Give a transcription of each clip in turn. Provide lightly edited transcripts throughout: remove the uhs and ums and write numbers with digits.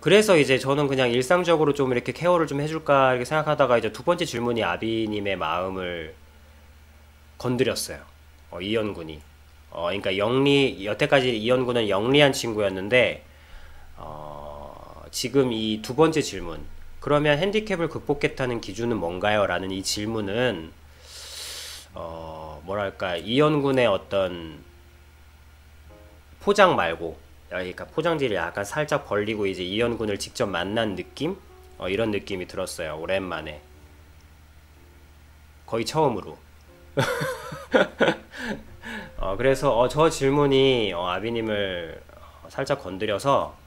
그래서 이제 저는 그냥 일상적으로 좀 이렇게 케어를 좀 해줄까 이렇게 생각하다가 이제 두 번째 질문이 아비님의 마음을 건드렸어요. 이현군이. 그러니까 여태까지 이현군은 영리한 친구였는데, 지금 이 두 번째 질문. 그러면 핸디캡을 극복했다는 기준은 뭔가요? 라는 이 질문은, 뭐랄까, 이현군의 어떤 포장 말고, 그러니까 포장지를 약간 살짝 벌리고 이제 이현군을 직접 만난 느낌? 이런 느낌이 들었어요. 오랜만에. 거의 처음으로. 그래서 저 질문이 아비님을 살짝 건드려서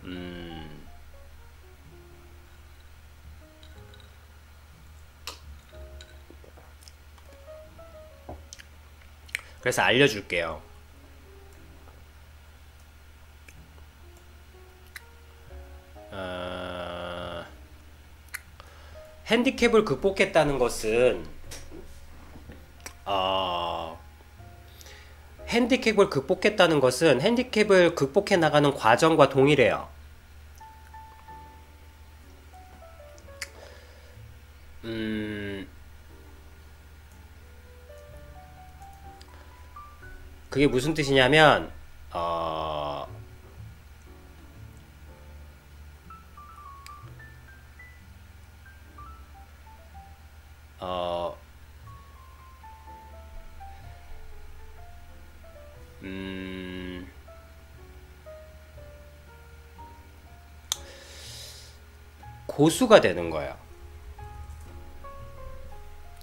음, 그래서 알려줄게요. 어, 핸디캡을 극복했다는 것은 어, 핸디캡을 극복해 나가는 과정과 동일해요. 음, 그게 무슨 뜻이냐면, 어, 어, 음, 고수가 되는 거예요.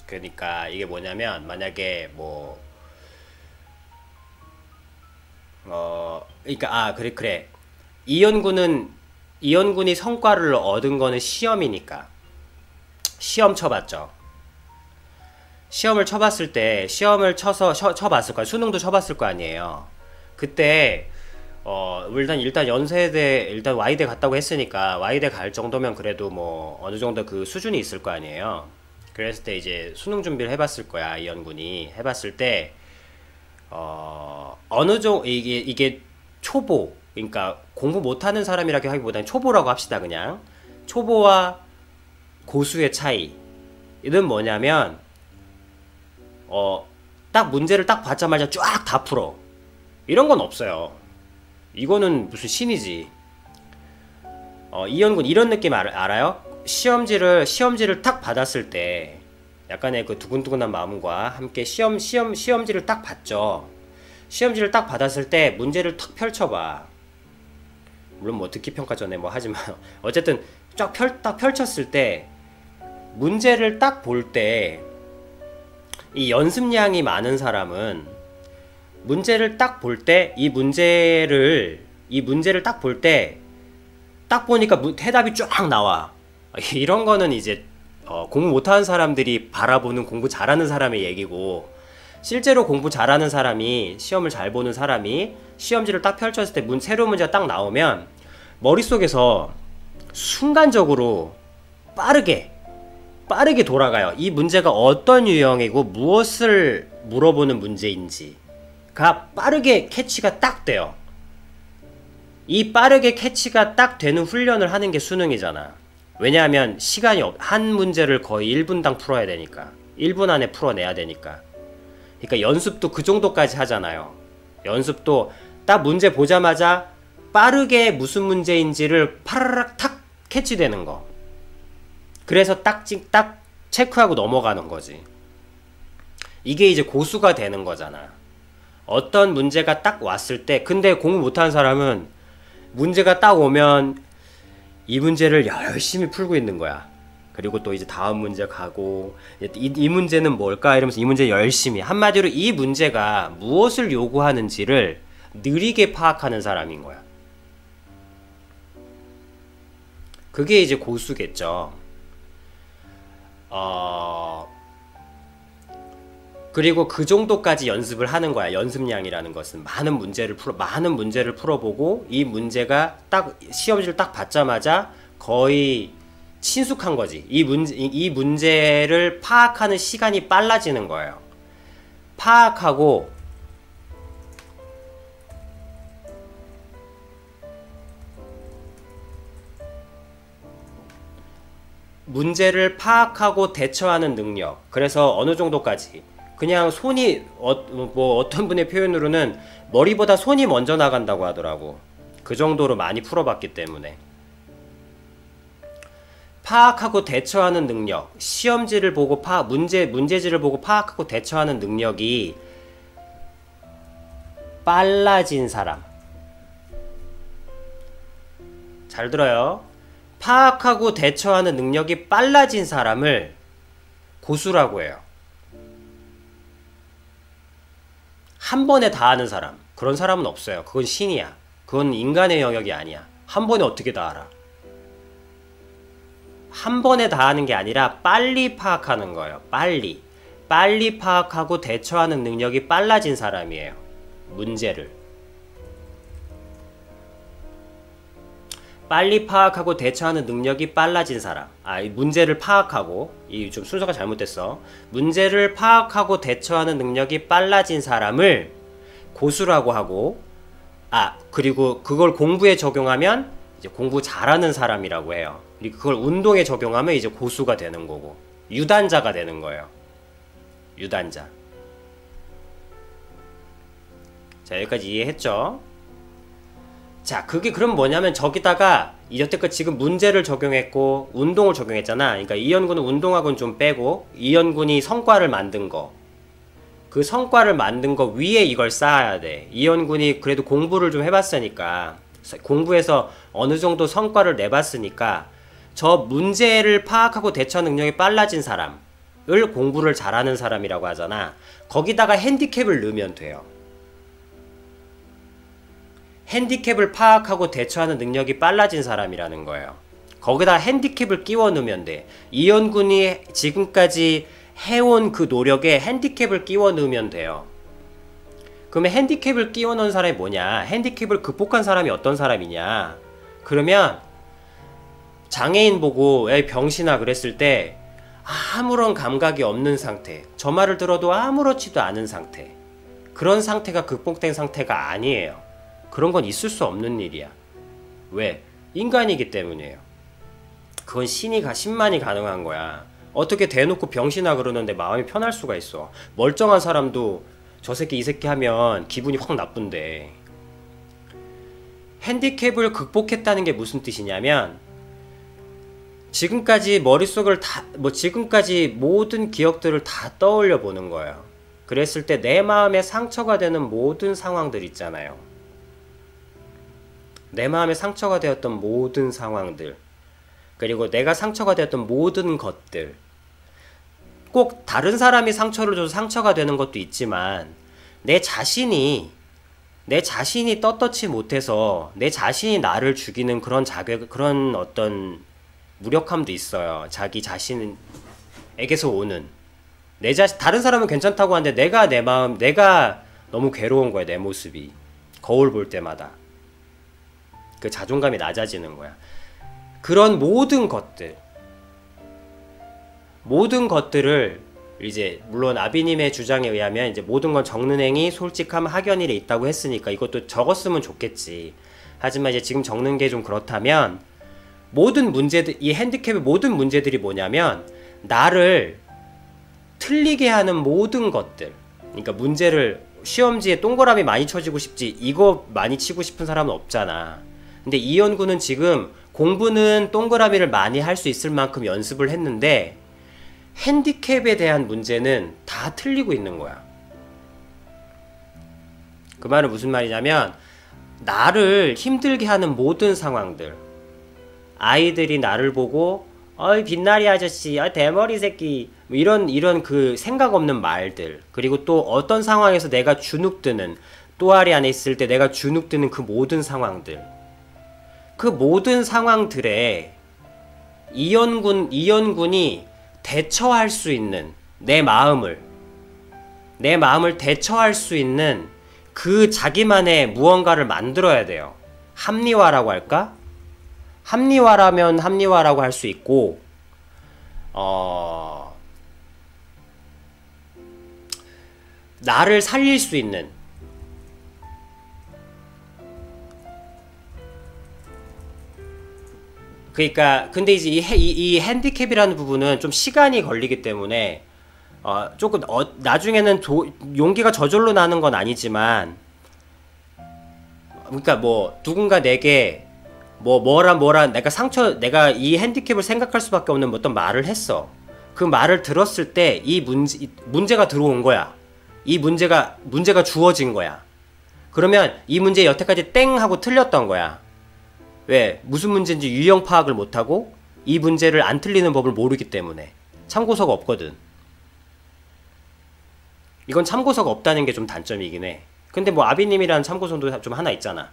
그러니까 이게 뭐냐면, 만약에 뭐, 그러니까, 그래. 이연군은, 이연군이 성과를 얻은 거는 시험이니까. 시험 쳐봤죠. 시험을 쳐봤을 때 시험을 쳐봤을 거야. 수능도 쳐봤을 거 아니에요. 그때 일단 연세대 일단 Y대 갔다고 했으니까 Y대 갈 정도면 그래도 뭐 어느 정도 그 수준이 있을 거 아니에요. 그랬을 때 이제 수능 준비를 해봤을 거야. 이연군이 해봤을 때 어느 정도 이게 초보, 그러니까 공부 못하는 사람이라고 하기보다는 초보라고 합시다. 그냥 초보와 고수의 차이는 뭐냐면 딱 문제를 딱 받자마자 쫙 다 풀어. 이런 건 없어요. 이거는 무슨 신이지. 이현군 이런 느낌 알아요? 시험지를 딱 받았을 때 약간의 그 두근두근한 마음과 함께 시험지를 딱 받죠. 시험지를 딱 받았을 때 문제를 탁 펼쳐봐. 물론 뭐 듣기 평가 전에 뭐 하지만 어쨌든 딱 펼쳤을 때 문제를 딱 볼 때 이 연습량이 많은 사람은 문제를 딱 볼 때 이 문제를 딱 볼 때 딱 보니까 해답이 쫙 나와. 이런 거는 이제 공부 못하는 사람들이 바라보는 공부 잘하는 사람의 얘기고, 실제로 공부 잘하는 사람이 시험을 잘 보는 사람이 시험지를 딱 펼쳤을 때 새로운 문제가 딱 나오면 머릿속에서 순간적으로 빠르게 돌아가요. 이 문제가 어떤 유형이고 무엇을 물어보는 문제인지가 빠르게 캐치가 딱 돼요. 이 빠르게 캐치가 딱 되는 훈련을 하는 게 수능이잖아. 왜냐하면 한 문제를 거의 1분당 풀어야 되니까. 1분 안에 풀어내야 되니까. 그러니까 연습도 그 정도까지 하잖아요. 연습도 딱 문제 보자마자 빠르게 무슨 문제인지를 파라락 탁 캐치되는 거. 그래서 딱 체크하고 넘어가는 거지. 이게 이제 고수가 되는 거잖아. 어떤 문제가 딱 왔을 때, 근데 공부 못하는 사람은 문제가 딱 오면 이 문제를 열심히 풀고 있는 거야. 그리고 또 이제 다음 문제 가고, 이 문제는 뭘까? 이러면서 이 문제 열심히. 한마디로 이 문제가 무엇을 요구하는지를 느리게 파악하는 사람인 거야. 그게 이제 고수겠죠. 그리고 그 정도까지 연습을 하는 거야. 연습량이라는 것은 많은 문제를 풀어보고 이 문제가 딱 시험지를 딱 받자마자 거의 친숙한 거지. 이 문제를 파악하는 시간이 빨라지는 거예요. 파악하고 문제를 파악하고 대처하는 능력. 그래서 어느 정도까지. 그냥 손이, 뭐 어떤 분의 표현으로는 머리보다 손이 먼저 나간다고 하더라고. 그 정도로 많이 풀어봤기 때문에. 파악하고 대처하는 능력. 시험지를 보고 문제지를 보고 파악하고 대처하는 능력이 빨라진 사람. 잘 들어요. 파악하고 대처하는 능력이 빨라진 사람을 고수라고 해요. 한 번에 다 하는 사람. 그런 사람은 없어요. 그건 신이야. 그건 인간의 영역이 아니야. 한 번에 어떻게 다 알아? 한 번에 다 하는 게 아니라 빨리 파악하는 거예요. 빨리. 빨리 파악하고 대처하는 능력이 빨라진 사람이에요. 문제를. 빨리 파악하고 대처하는 능력이 빨라진 사람. 문제를 파악하고, 좀 순서가 잘못됐어. 문제를 파악하고 대처하는 능력이 빨라진 사람을 고수라고 하고, 그리고 그걸 공부에 적용하면 이제 공부 잘하는 사람이라고 해요. 그리고 그걸 운동에 적용하면 이제 고수가 되는 거고, 유단자가 되는 거예요. 유단자. 자, 여기까지 이해했죠? 자, 그게 그럼 뭐냐면 저기다가 여태껏 지금 문제를 적용했고 운동을 적용했잖아. 그러니까 이현군은 운동학은 좀 빼고 이현군이 성과를 만든 거, 그 성과를 만든 거 위에 이걸 쌓아야 돼. 이현군이 그래도 공부를 좀 해봤으니까, 공부해서 어느 정도 성과를 내봤으니까 저 문제를 파악하고 대처 능력이 빨라진 사람을 공부를 잘하는 사람이라고 하잖아. 거기다가 핸디캡을 넣으면 돼요. 핸디캡을 파악하고 대처하는 능력이 빨라진 사람이라는 거예요. 거기다 핸디캡을 끼워 넣으면 돼. 이현군이 지금까지 해온 그 노력에 핸디캡을 끼워 넣으면 돼요. 그러면 핸디캡을 끼워 넣은 사람이 뭐냐? 핸디캡을 극복한 사람이 어떤 사람이냐? 그러면 장애인 보고 에이 병신아 그랬을 때 아무런 감각이 없는 상태, 저 말을 들어도 아무렇지도 않은 상태, 그런 상태가 극복된 상태가 아니에요. 그런 건 있을 수 없는 일이야. 왜? 인간이기 때문이에요. 그건 신만이 가능한 거야. 어떻게 대놓고 병신아 그러는데 마음이 편할 수가 있어. 멀쩡한 사람도 저 새끼 이 새끼 하면 기분이 확 나쁜데. 핸디캡을 극복했다는 게 무슨 뜻이냐면, 지금까지 머릿속을 지금까지 모든 기억들을 다 떠올려 보는 거예요. 그랬을 때 내 마음에 상처가 되는 모든 상황들 있잖아요. 내 마음에 상처가 되었던 모든 상황들, 그리고 내가 상처가 되었던 모든 것들, 꼭 다른 사람이 상처를 줘서 상처가 되는 것도 있지만 내 자신이 떳떳지 못해서 내 자신이 나를 죽이는 그런 어떤 무력함도 있어요. 자기 자신에게서 오는. 다른 사람은 괜찮다고 하는데 내가 너무 괴로운 거야. 내 모습이 거울 볼 때마다 그 자존감이 낮아지는 거야. 그런 모든 것들을 이제 물론 아비님의 주장에 의하면 이제 모든 건 적는 행위, 솔직함, 학연일에 있다고 했으니까 이것도 적었으면 좋겠지. 하지만 이제 지금 적는 게 좀 그렇다면, 모든 문제들, 이 핸디캡의 모든 문제들이 뭐냐면 나를 틀리게 하는 모든 것들. 그러니까 문제를 시험지에 동그라미 많이 쳐지고 싶지 이거 많이 치고 싶은 사람은 없잖아. 근데 이현구는 지금 공부는 동그라미를 많이 할 수 있을 만큼 연습을 했는데 핸디캡에 대한 문제는 다 틀리고 있는 거야. 그 말은 무슨 말이냐면, 나를 힘들게 하는 모든 상황들, 아이들이 나를 보고 어이 빛나리 아저씨, 대머리 새끼, 이런 그 생각 없는 말들, 그리고 또 어떤 상황에서 내가 주눅드는, 또아리 안에 있을 때 내가 주눅드는 그 모든 상황들, 그 모든 상황들에 이현군이 대처할 수 있는, 내 마음을 대처할 수 있는 그 자기만의 무언가를 만들어야 돼요. 합리화라고 할까? 합리화라면 합리화라고 할 수 있고, 나를 살릴 수 있는, 그러니까 근데 이제 이 핸디캡이라는 부분은 좀 시간이 걸리기 때문에 조금 나중에는 용기가 저절로 나는 건 아니지만, 그러니까 뭐 누군가 내게 뭐라 내가 이 핸디캡을 생각할 수밖에 없는 어떤 말을 했어. 그 말을 들었을 때 이 문제가 들어온 거야. 이 문제가 주어진 거야. 그러면 이 문제 여태까지 땡 하고 틀렸던 거야. 왜? 무슨 문제인지 유형 파악을 못하고 이 문제를 안 틀리는 법을 모르기 때문에. 참고서가 없거든. 이건 참고서가 없다는 게 좀 단점이긴 해. 근데 뭐 아비님이라는 참고서도 좀 하나 있잖아.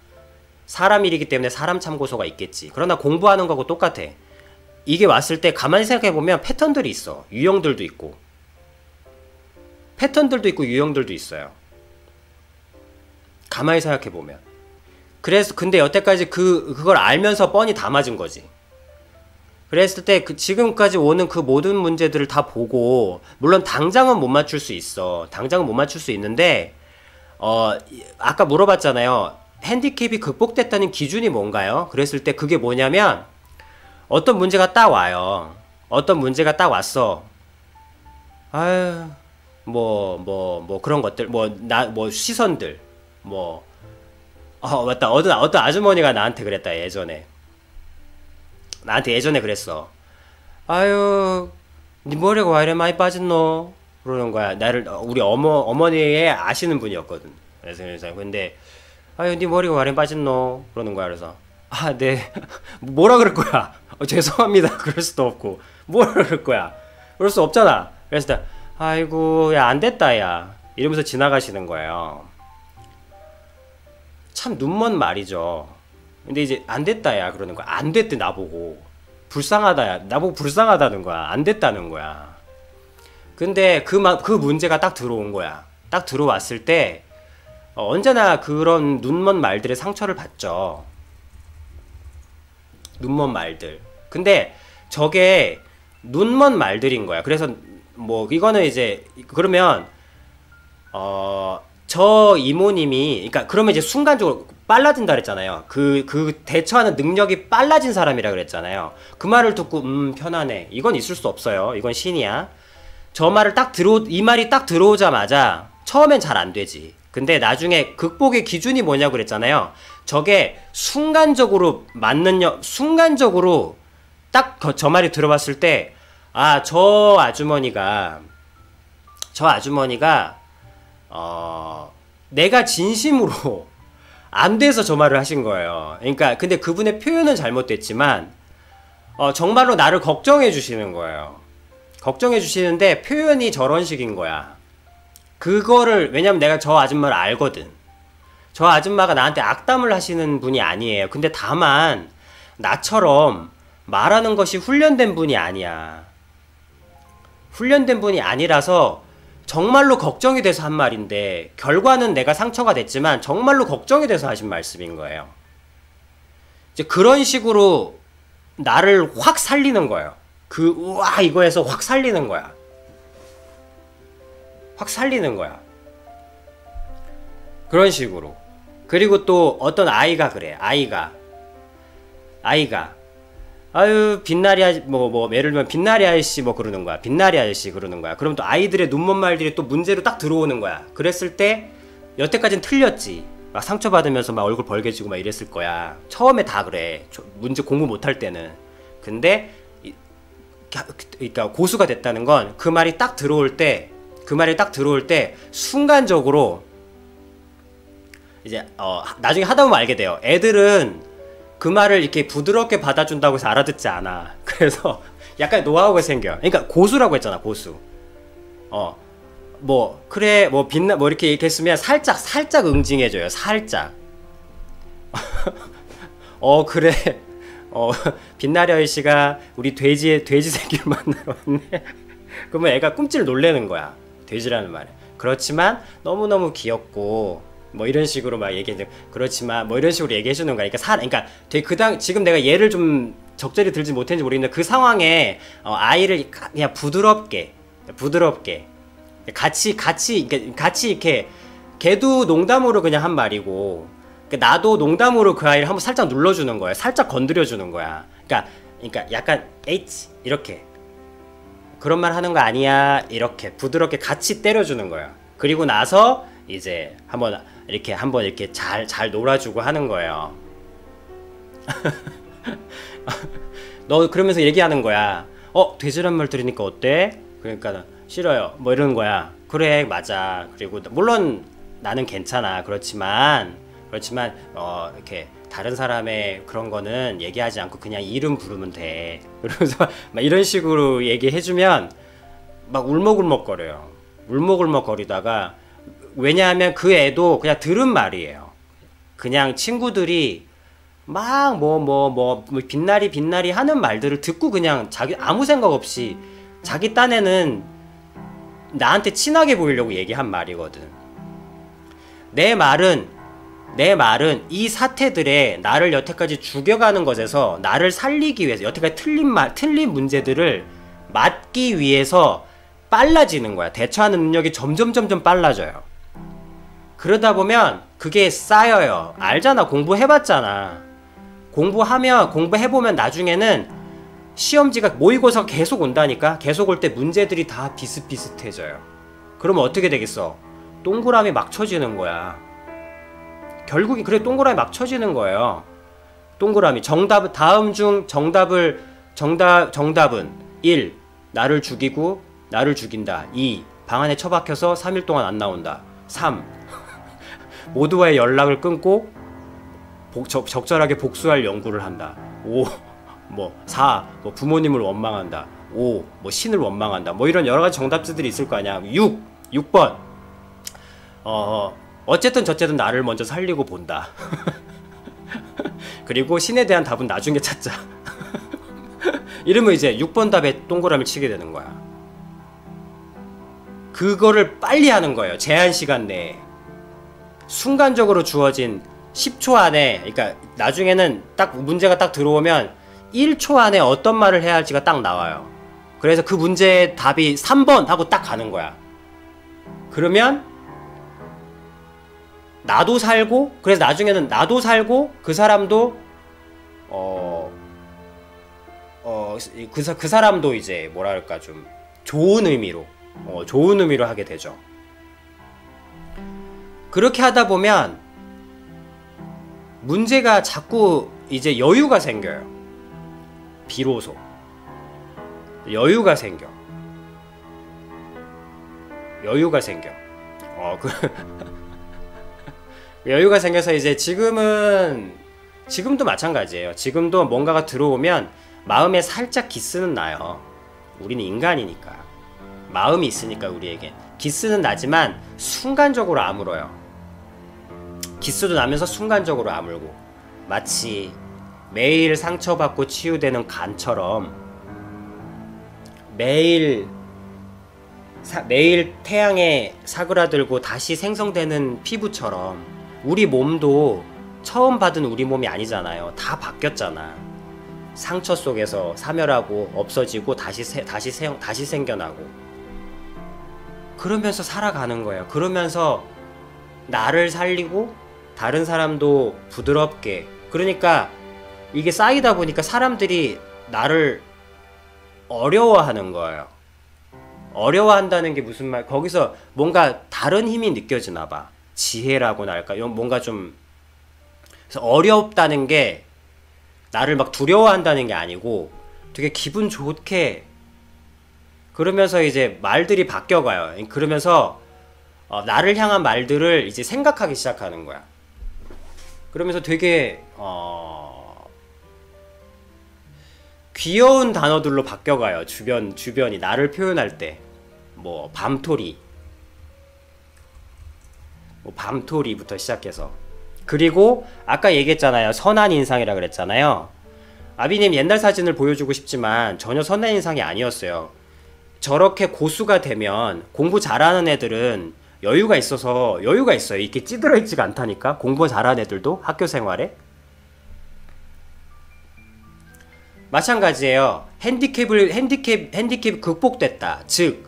사람 일이기 때문에 사람 참고서가 있겠지. 그러나 공부하는 거하고 똑같아. 이게 왔을 때 가만히 생각해보면 패턴들이 있어. 유형들도 있고. 패턴들도 있고 유형들도 있어요. 가만히 생각해보면. 그래서 근데 여태까지 그걸 알면서 뻔히 다 맞은 거지. 그랬을 때 지금까지 오는 그 모든 문제들을 다 보고, 물론 당장은 못 맞출 수 있어. 당장은 못 맞출 수 있는데 아까 물어봤잖아요. 핸디캡이 극복됐다는 기준이 뭔가요? 그랬을 때 그게 뭐냐면, 어떤 문제가 딱 와요. 어떤 문제가 딱 왔어. 아유, 그런 것들, 시선들, 맞다. 어떤 아주머니가 나한테 그랬다, 예전에. 나한테 예전에 그랬어. 아유, 니 머리가 왜 이래 많이 빠졌노? 그러는 거야. 우리 어머니의 아시는 분이었거든. 그래서, 근데, 아유, 니 머리가 왜 이래 빠졌노? 그러는 거야. 그래서, 네. 뭐라 그럴 거야? 죄송합니다. 그럴 수도 없고. 뭐라 그럴 거야? 그럴 수 없잖아. 그래서, 아이고, 야, 안 됐다, 야. 이러면서 지나가시는 거예요. 참 눈먼 말이죠. 근데 이제 안 됐다, 야. 그러는 거야. 안 됐대, 나보고. 불쌍하다, 야. 나보고 불쌍하다는 거야. 안 됐다는 거야. 근데 그 문제가 딱 들어온 거야. 딱 들어왔을 때, 언제나 그런 눈먼 말들의 상처를 받죠. 눈먼 말들. 근데 저게 눈먼 말들인 거야. 그래서 이거는 이제 그러면 저 이모님이, 그러니까 그러면 이제 순간적으로 빨라진다 그랬잖아요. 그 대처하는 능력이 빨라진 사람이라 그랬잖아요. 그 말을 듣고 편하네. 이건 있을 수 없어요. 이건 신이야. 이 말이 딱 들어오자마자 처음엔 잘 안 되지. 근데 나중에 극복의 기준이 뭐냐고 그랬잖아요. 저게 순간적으로 딱 저 말이 들어봤을 때, 저 아주머니가 내가 진심으로 안 돼서 저 말을 하신 거예요. 그러니까 근데 그분의 표현은 잘못됐지만 정말로 나를 걱정해 주시는 거예요. 걱정해 주시는데 표현이 저런 식인 거야. 그거를, 왜냐면 내가 저 아줌마를 알거든. 저 아줌마가 나한테 악담을 하시는 분이 아니에요. 근데 다만 나처럼 말하는 것이 훈련된 분이 아니야. 훈련된 분이 아니라서 정말로 걱정이 돼서 한 말인데, 결과는 내가 상처가 됐지만 정말로 걱정이 돼서 하신 말씀인 거예요. 이제 그런 식으로 나를 확 살리는 거예요. 우와 이거에서 확 살리는 거야. 확 살리는 거야. 그런 식으로. 그리고 또 어떤 아이가 그래. 아이가 아유 빛나리 아저씨 예를 들면 빛나리 아저씨 그러는 거야. 빛나리 아저씨 그러는 거야. 그럼 또 아이들의 눈먼 말들이 또 문제로 딱 들어오는 거야. 그랬을 때 여태까진 틀렸지. 막 상처받으면서 막 얼굴 벌개지고 막 이랬을 거야. 처음에 다 그래. 문제 공부 못할 때는. 근데 그러니까 고수가 됐다는 건 그 말이 딱 들어올 때 순간적으로 이제 나중에 하다 보면 알게 돼요. 애들은 그 말을 이렇게 부드럽게 받아준다고 해서 알아듣지 않아. 그래서 약간 노하우가 생겨. 그러니까 고수라고 했잖아, 고수. 그래, 이렇게 했으면 살짝 응징해줘요. 살짝. 그래. 빛나리 아저씨가 우리 돼지 새끼를 만나러 왔네. 그러면 애가 꿈찔 놀래는 거야. 돼지라는 말에. 그렇지만 너무너무 귀엽고 이런 식으로 막 얘기해. 그렇지만 이런 식으로 얘기해 주는 거야. 그러니까 되게 지금 내가 예를 좀 적절히 들지 못했는지 모르겠는데 그 상황에 아이를 그냥 부드럽게 같이 이렇게 걔도 농담으로 그냥 한 말이고 나도 농담으로 그 아이를 한번 살짝 눌러주는 거야. 살짝 건드려주는 거야. 그러니까 그러니까 약간 H 이렇게 그런 말 하는 거 아니야 이렇게 부드럽게 같이 때려주는 거예요. 그리고 나서 이제 한번 이렇게 잘 놀아주고 하는 거예요. 너 그러면서 얘기하는 거야. 돼지란 말 들으니까 어때? 그러니까 싫어요. 뭐 이러는 거야. 그래 맞아. 그리고 물론 나는 괜찮아. 그렇지만 이렇게 다른 사람의 그런 거는 얘기하지 않고 그냥 이름 부르면 돼. 그러면서 막 이런 식으로 얘기해주면 막 울먹울먹거려요. 울먹울먹거리다가 왜냐하면 그 애도 그냥 들은 말이에요. 그냥 친구들이 막 뭐 빛나리 하는 말들을 듣고 그냥 자기 아무 생각 없이 자기 딴에는 나한테 친하게 보이려고 얘기한 말이거든. 내 말은 이 사태들에 나를 여태까지 죽여가는 것에서 나를 살리기 위해서 여태까지 틀린 문제들을 맞기 위해서 빨라지는 거야. 대처하는 능력이 점점 빨라져요. 그러다 보면 그게 쌓여요. 알잖아. 공부해봤잖아. 공부해보면 나중에는 시험지가 모의고사 계속 온다니까. 계속 올 때 문제들이 다 비슷비슷해져요. 그러면 어떻게 되겠어? 동그라미 막 쳐지는 거야. 결국에 그래 동그라미 막 쳐지는 거예요. 동그라미 다음 중 정답은 1. 나를 죽이고 나를 죽인다. 2. 방 안에 처박혀서 3일 동안 안 나온다. 3. 모두와의 연락을 끊고 적절하게 복수할 연구를 한다. 5. 4. 부모님을 원망한다. 5. 신을 원망한다. 이런 여러가지 정답지들이 있을 거 아니야. 6번 어쨌든 저쨌든 나를 먼저 살리고 본다. 그리고 신에 대한 답은 나중에 찾자. 이러면 이제 6번 답에 동그라미를 치게 되는 거야. 그거를 빨리 하는 거예요. 제한 시간 내에. 순간적으로 주어진 10초 안에, 그러니까 나중에는 딱 문제가 딱 들어오면 1초 안에 어떤 말을 해야 할지가 딱 나와요. 그래서 그 문제의 답이 3번 하고 딱 가는 거야. 그러면 나도 살고, 그래서 나중에는 나도 살고 그 사람도 그 사람도 이제 뭐랄까 좀 좋은 의미로 하게 되죠. 그렇게 하다 보면 문제가 자꾸 이제 여유가 생겨요. 비로소 여유가 생겨. 여유가 생겨서 이제 지금도 마찬가지예요. 지금도 뭔가가 들어오면 마음에 살짝 기스는 나요. 우리는 인간이니까. 마음이 있으니까 우리에겐 기스는 나지만 순간적으로 아물어요. 기스도 나면서 순간적으로 아물고, 마치 매일 상처받고 치유되는 간처럼, 매일 태양에 사그라들고 다시 생성되는 피부처럼 우리 몸도 처음 받은 우리 몸이 아니잖아요. 다 바뀌었잖아. 상처 속에서 사멸하고 없어지고 다시 생겨나고, 그러면서 살아가는 거예요. 그러면서 나를 살리고 다른 사람도 부드럽게. 그러니까 이게 쌓이다 보니까 사람들이 나를 어려워하는 거예요. 어려워한다는 게 무슨 말, 거기서 뭔가 다른 힘이 느껴지나 봐. 지혜라고나 할까? 뭔가 좀, 그래서 어렵다는 게 나를 막 두려워한다는 게 아니고 되게 기분 좋게, 그러면서 이제 말들이 바뀌어가요. 그러면서 나를 향한 말들을 이제 생각하기 시작하는 거야. 그러면서 되게 귀여운 단어들로 바뀌어가요. 주변이 나를 표현할 때. 밤토리부터 시작해서. 그리고 아까 얘기했잖아요. 선한 인상이라 그랬잖아요. 아비님 옛날 사진을 보여주고 싶지만 전혀 선한 인상이 아니었어요. 저렇게 고수가 되면, 공부 잘하는 애들은 여유가 있어요. 이렇게 찌들어 있지가 않다니까. 공부 잘하는 애들도 학교 생활에. 마찬가지예요. 핸디캡이 극복됐다. 즉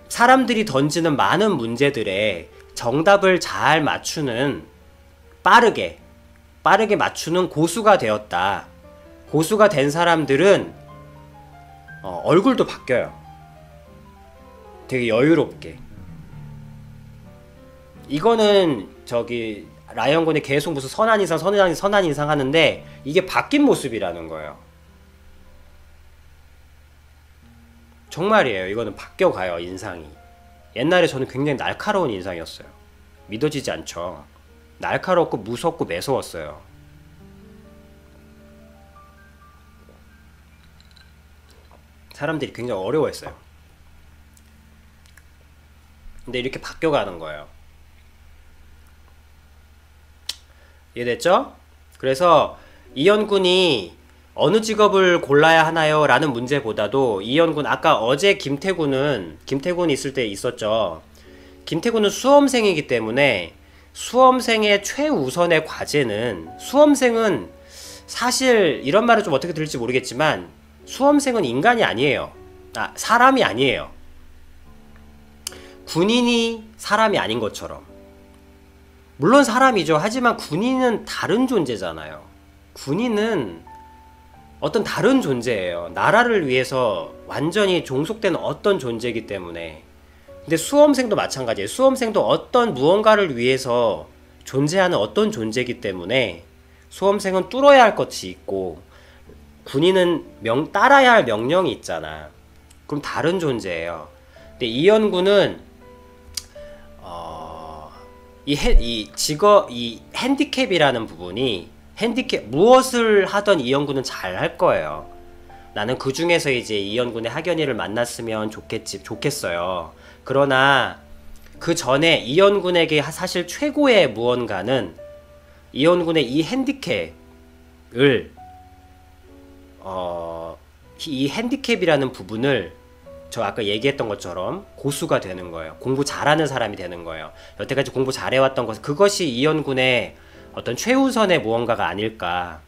사람들이 던지는 많은 문제들에 정답을 잘 맞추는, 빠르게 맞추는 고수가 되었다. 고수가 된 사람들은 얼굴도 바뀌어요. 되게 여유롭게. 이거는 저기 라이언군이 계속 무슨 선한 인상 하는데 이게 바뀐 모습이라는 거예요. 정말이에요. 이거는 바뀌어가요, 인상이. 옛날에 저는 굉장히 날카로운 인상이었어요. 믿어지지 않죠. 날카롭고 무섭고 매서웠어요. 사람들이 굉장히 어려워했어요. 근데 이렇게 바뀌어가는 거예요. 이해됐죠? 그래서 이현군이 어느 직업을 골라야 하나요? 라는 문제보다도 이현군, 아까 어제 김태군이 있을 때 있었죠. 김태군은 수험생이기 때문에 수험생의 최우선의 과제는, 수험생은 사실 이런 말을 좀 어떻게 들을지 모르겠지만 수험생은 인간이 아니에요. 사람이 아니에요. 군인이 사람이 아닌 것처럼. 물론 사람이죠. 하지만 군인은 다른 존재잖아요. 군인은 어떤 다른 존재예요. 나라를 위해서 완전히 종속된 어떤 존재이기 때문에. 근데 수험생도 마찬가지예요. 수험생도 어떤 무언가를 위해서 존재하는 어떤 존재이기 때문에 수험생은 뚫어야 할 것이 있고 군인은 따라야 할 명령이 있잖아. 그럼 다른 존재예요. 근데 이현군은 이 핸디캡이라는 부분이, 무엇을 하던 이현군은 잘 할 거예요. 나는 그 중에서 이제 이현군의 학연이를 만났으면 좋겠어요. 그러나 그 전에 이현군에게 사실 최고의 무언가는 이현군의 이 핸디캡이라는 부분을 저 아까 얘기했던 것처럼 고수가 되는 거예요. 공부 잘하는 사람이 되는 거예요. 여태까지 공부 잘해왔던 것, 그것이 이현군의 어떤 최우선의 무언가가 아닐까.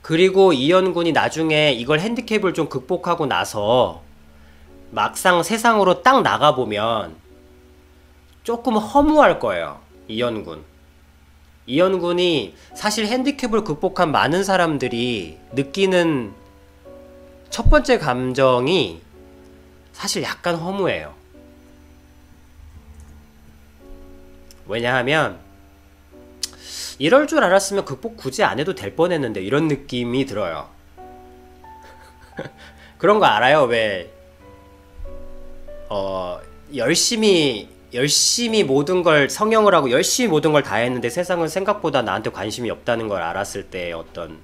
그리고 이현군이 나중에 이걸 핸디캡을 좀 극복하고 나서 막상 세상으로 딱 나가보면 조금 허무할 거예요. 이현군이 사실 핸디캡을 극복한 많은 사람들이 느끼는 첫 번째 감정이 사실 약간 허무해요. 왜냐하면 이럴 줄 알았으면 극복 굳이 안 해도 될 뻔했는데 이런 느낌이 들어요. 그런 거 알아요? 왜 열심히 모든 걸 성형을 하고 열심히 모든 걸 다 했는데 세상은 생각보다 나한테 관심이 없다는 걸 알았을 때 어떤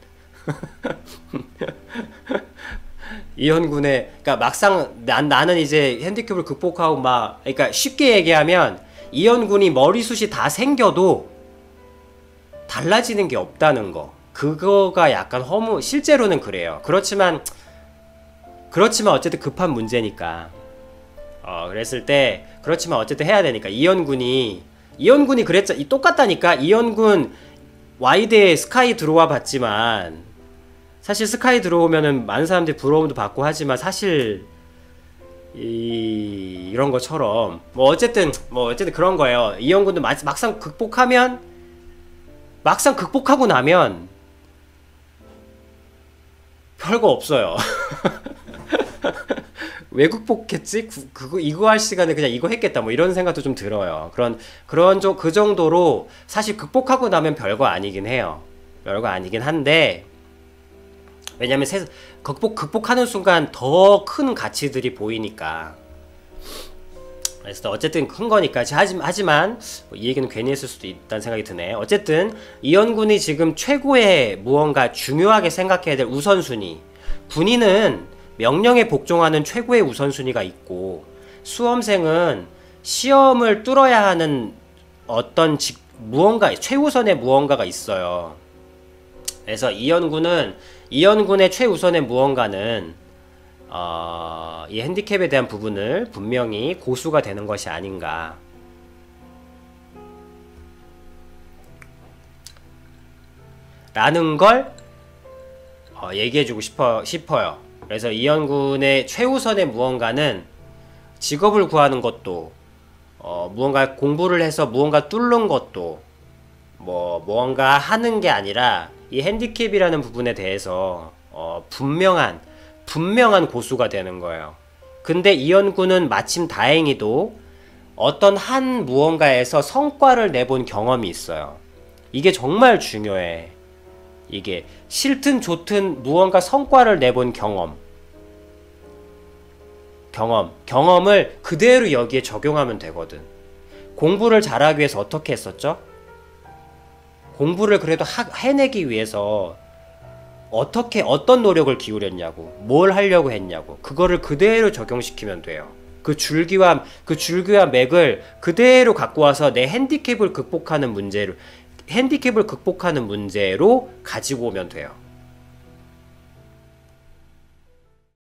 이현군의, 그러니까 막상 나는 이제 핸디캡을 극복하고 그러니까 쉽게 얘기하면 이현군이 머리숱이 다 생겨도 달라지는 게 없다는 거. 그거가 약간 실제로는 그래요. 그렇지만 어쨌든 급한 문제니까. 그랬을 때, 그렇지만 어쨌든 해야 되니까. 이현군이 그랬죠. 똑같다니까. 이현군 와이드에 스카이 들어와 봤지만, 사실 스카이 들어오면은 많은 사람들이 부러움도 받고 하지만 사실 이런 것처럼 어쨌든 그런 거예요. 이현군도 막상 극복하고 나면 별거 없어요. 왜 극복했지? 이거 할 시간에 그냥 이거 했겠다. 이런 생각도 좀 들어요. 그 정도로 사실 극복하고 나면 별거 아니긴 해요. 별거 아니긴 한데, 왜냐면 극복하는 순간 더 큰 가치들이 보이니까. 그래서 어쨌든 큰 거니까. 하지만 이 얘기는 괜히 했을 수도 있다는 생각이 드네. 어쨌든 이현군이 지금 최고의 무언가 중요하게 생각해야 될 우선순위, 군인은 명령에 복종하는 최고의 우선순위가 있고, 수험생은 시험을 뚫어야 하는 어떤 최우선의 무언가가 있어요. 그래서 이현군의 최우선의 무언가는 이 핸디캡에 대한 부분을 분명히 고수가 되는 것이 아닌가. 라는 걸 얘기해주고 싶어요. 그래서 이현군의 최우선의 무언가는 직업을 구하는 것도, 무언가 공부를 해서 무언가 뚫는 것도, 무언가 하는 게 아니라 이 핸디캡이라는 부분에 대해서 분명한 고수가 되는 거예요. 근데 이 연구는 마침 다행히도 어떤 한 무언가에서 성과를 내본 경험이 있어요. 이게 정말 중요해. 이게 싫든 좋든 무언가 성과를 내본 경험을 그대로 여기에 적용하면 되거든. 공부를 잘하기 위해서 어떻게 했었죠? 공부를 그래도 해내기 위해서 어떤 노력을 기울였냐고, 뭘 하려고 했냐고, 그거를 그대로 적용시키면 돼요. 그 줄기와 맥을 그대로 갖고 와서 내 핸디캡을 극복하는 문제로 가지고 오면 돼요.